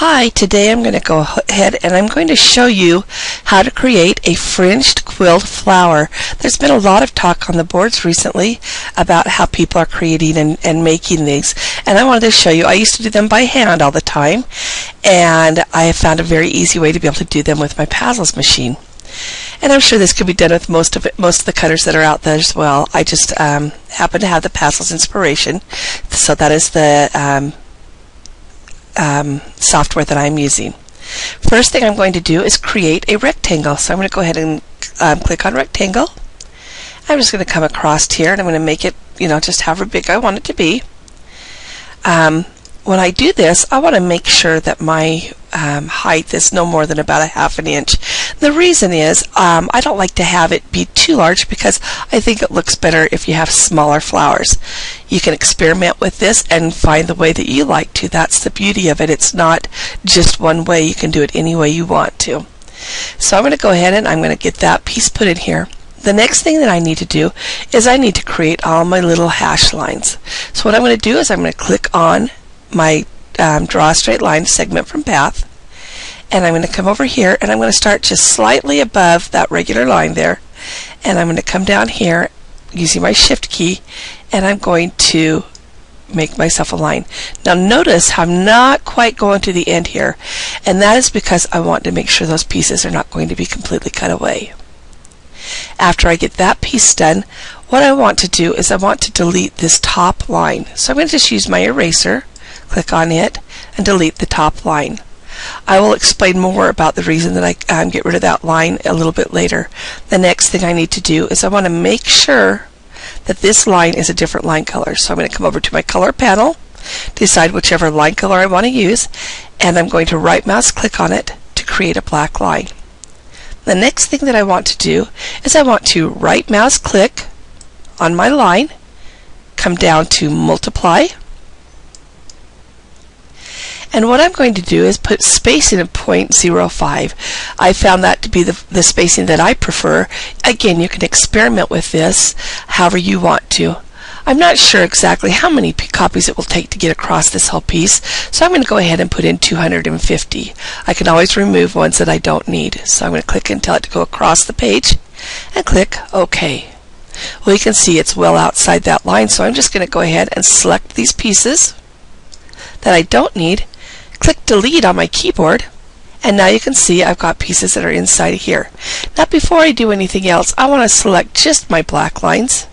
Hi, today I'm going to go ahead and I'm going to show you how to create a fringed quilled flower. There's been a lot of talk on the boards recently about how people are creating and making these, and I wanted to show you. I used to do them by hand all the time, and I have found a very easy way to be able to do them with my Pazzles machine. And I'm sure this could be done with most of the cutters that are out there as well. I just happen to have the Pazzles Inspiration, so that is the software that I'm using. First thing I'm going to do is create a rectangle. So I'm going to go ahead and click on rectangle. I'm just going to come across here and I'm going to make it, just however big I want it to be. When I do this, I want to make sure that my height is no more than about 1/2 inch. The reason is I don't like to have it be too large because I think it looks better if you have smaller flowers. You can experiment with this and find the way that you like to. That's the beauty of it. It's not just one way. You can do it any way you want to. So I'm going to go ahead and I'm going to get that piece put in here. The next thing that I need to do is I need to create all my little hash lines. So what I'm going to do is I'm going to click on my draw a straight line segment from path, and I'm going to come over here and I'm going to start just slightly above that regular line there, and I'm going to come down here using my shift key and I'm going to make myself a line. Now notice how I'm not quite going to the end here, and that is because I want to make sure those pieces are not going to be completely cut away. After I get that piece done, what I want to do is I want to delete this top line. So I'm going to just use my eraser, click on it, and delete the top line. I will explain more about the reason that I get rid of that line a little bit later. The next thing I need to do is I want to make sure that this line is a different line color. So I'm going to come over to my color panel, decide whichever line color I want to use, and I'm going to right mouse click on it to create a black line. The next thing that I want to do is I want to right mouse click on my line, come down to multiply, and what I'm going to do is put spacing of 0.05. I found that to be the spacing that I prefer. Again, you can experiment with this however you want to. I'm not sure exactly how many copies it will take to get across this whole piece, so I'm going to go ahead and put in 250. I can always remove ones that I don't need. So I'm going to click and tell it to go across the page and click OK. Well, you can see it's well outside that line, so I'm just going to go ahead and select these pieces that I don't need, click delete on my keyboard, and now you can see I've got pieces that are inside of here. Now before I do anything else, I want to select just my black lines,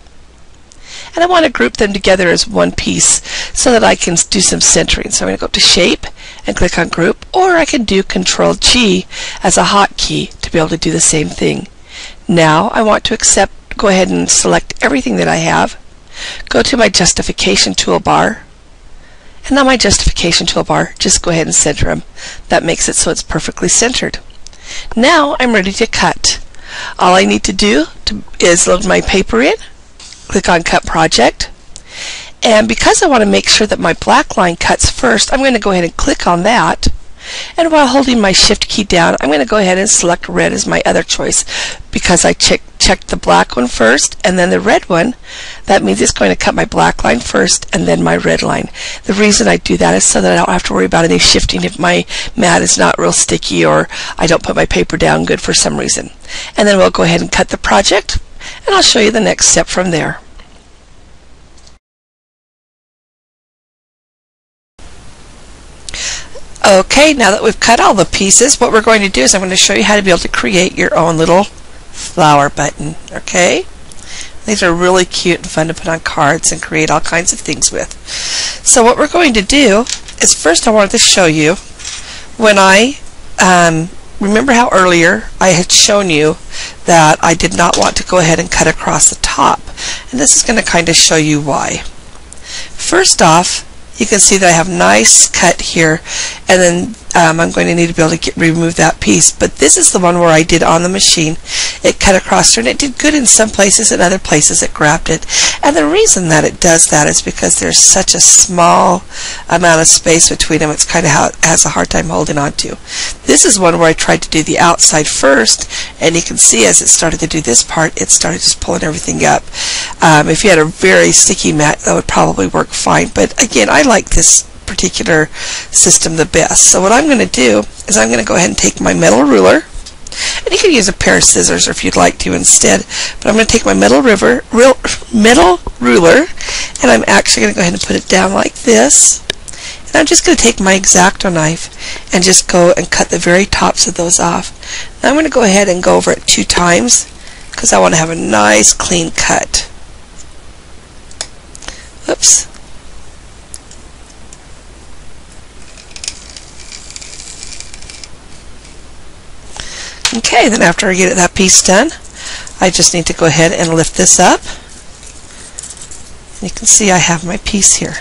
and I want to group them together as one piece so that I can do some centering. So I'm going to go to shape and click on group, or I can do Control G as a hotkey to be able to do the same thing. Now I want to go ahead and select everything that I have, go to my justification toolbar, and on my justification toolbar, just go ahead and center them. That makes it so it's perfectly centered. Now I'm ready to cut. All I need to do is load my paper in, click on Cut Project, and because I want to make sure that my black line cuts first, I'm going to go ahead and click on that, and while holding my shift key down, I'm going to go ahead and select red as my other choice. Because I checked the black one first and then the red one, that means it's going to cut my black line first and then my red line. The reason I do that is so that I don't have to worry about any shifting if my mat is not real sticky or I don't put my paper down good for some reason. And then we'll go ahead and cut the project, and I'll show you the next step from there. Okay, now that we've cut all the pieces, what we're going to do is I'm going to show you how to be able to create your own little flower button. Okay? These are really cute and fun to put on cards and create all kinds of things with. So what we're going to do is first I wanted to show you when I remember how earlier I had shown you that I did not want to go ahead and cut across the top, and this is going to kind of show you why. First off, you can see that I have nice cut here, and then I'm going to need to be able to remove that piece. But this is the one where I did on the machine. It cut across there, and it did good in some places, and other places it grabbed it. And the reason that it does that is because there's such a small amount of space between them. It's kind of how it has a hard time holding on to. This is one where I tried to do the outside first, and you can see as it started to do this part, it started just pulling everything up. If you had a very sticky mat, that would probably work fine. But again, I like this particular system the best. So what I'm going to do is I'm going to go ahead and take my metal ruler, and you can use a pair of scissors if you'd like to instead, but I'm going to take my metal ruler, and I'm actually going to go ahead and put it down like this. And I'm just going to take my X-Acto knife and just go and cut the very tops of those off. Now I'm going to go ahead and go over it 2 times because I want to have a nice clean cut. Oops. Okay, then after I get that piece done, I just need to go ahead and lift this up. You can see I have my piece here.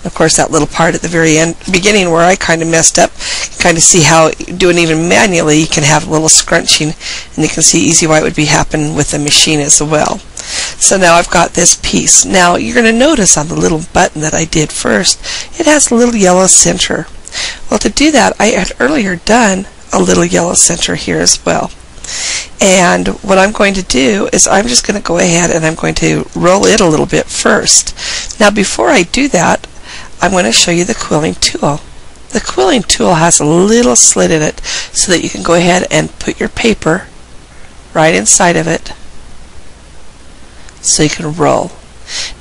Of course, that little part at the very beginning where I kind of messed up, you kind of see how doing even manually you can have a little scrunching, and you can see easy why it would be happening with the machine as well. So now I've got this piece. Now you're going to notice on the little button that I did first, it has a little yellow center. Well, to do that, I had earlier done a little yellow center here as well. And what I'm going to do is I'm just going to go ahead and I'm going to roll it a little bit first. Now before I do that, I'm going to show you the quilling tool. The quilling tool has a little slit in it so that you can go ahead and put your paper right inside of it so you can roll.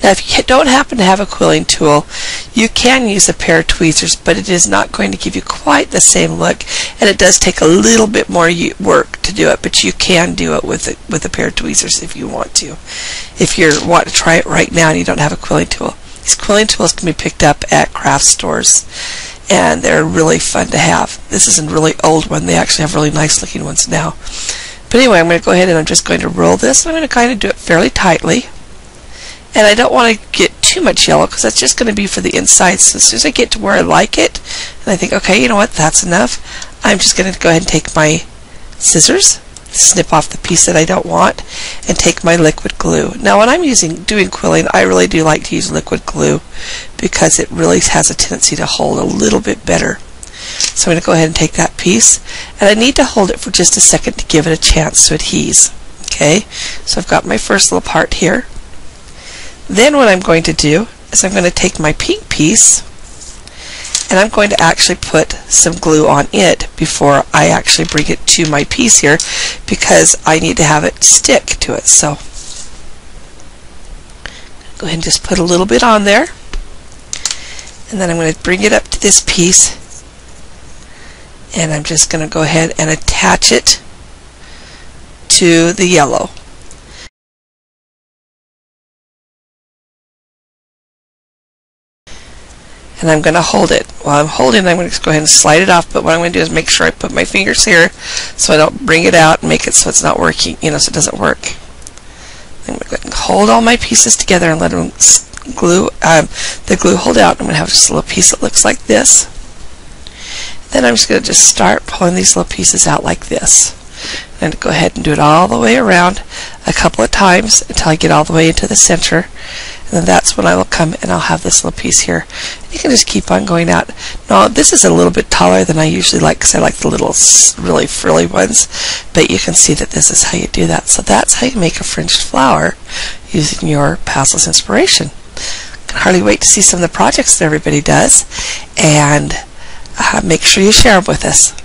Now if you don't happen to have a quilling tool, you can use a pair of tweezers, but it is not going to give you quite the same look, and it does take a little bit more work to do it, but you can do it with a pair of tweezers if you want to. If you want to try it right now and you don't have a quilling tool. These quilling tools can be picked up at craft stores, and they're really fun to have. This is a really old one. They actually have really nice looking ones now. But anyway, I'm going to go ahead and I'm just going to roll this. I'm going to kind of do it fairly tightly. And I don't want to get too much yellow because that's just going to be for the inside. So as soon as I get to where I like it, and I think, okay, you know what, that's enough, I'm just going to go ahead and take my scissors, snip off the piece that I don't want, and take my liquid glue. Now when I'm doing quilling, I really do like to use liquid glue because it really has a tendency to hold a little bit better. So I'm going to go ahead and take that piece, and I need to hold it for just a second to give it a chance to adhere. Okay, so I've got my first little part here. Then what I'm going to do is I'm going to take my pink piece and I'm going to actually put some glue on it before I actually bring it to my piece here because I need to have it stick to it. So go ahead and just put a little bit on there, and then I'm going to bring it up to this piece, and I'm just going to go ahead and attach it to the yellow. And I'm going to hold it. While I'm holding it, I'm going to go ahead and slide it off, but what I'm going to do is make sure I put my fingers here so I don't bring it out and make it so it's not working, so it doesn't work. I'm going to go ahead and hold all my pieces together and let them the glue hold out. I'm going to have just a little piece that looks like this. Then I'm just going to just start pulling these little pieces out like this. I'm going to go ahead and do it all the way around a couple of times until I get all the way into the center. And then that's when I will come and I'll have this little piece here. You can just keep on going out. Now this is a little bit taller than I usually like because I like the little really frilly ones, but you can see that this is how you do that. So that's how you make a fringed flower using your Pazzles Inspiration. I can hardly wait to see some of the projects that everybody does, and make sure you share them with us.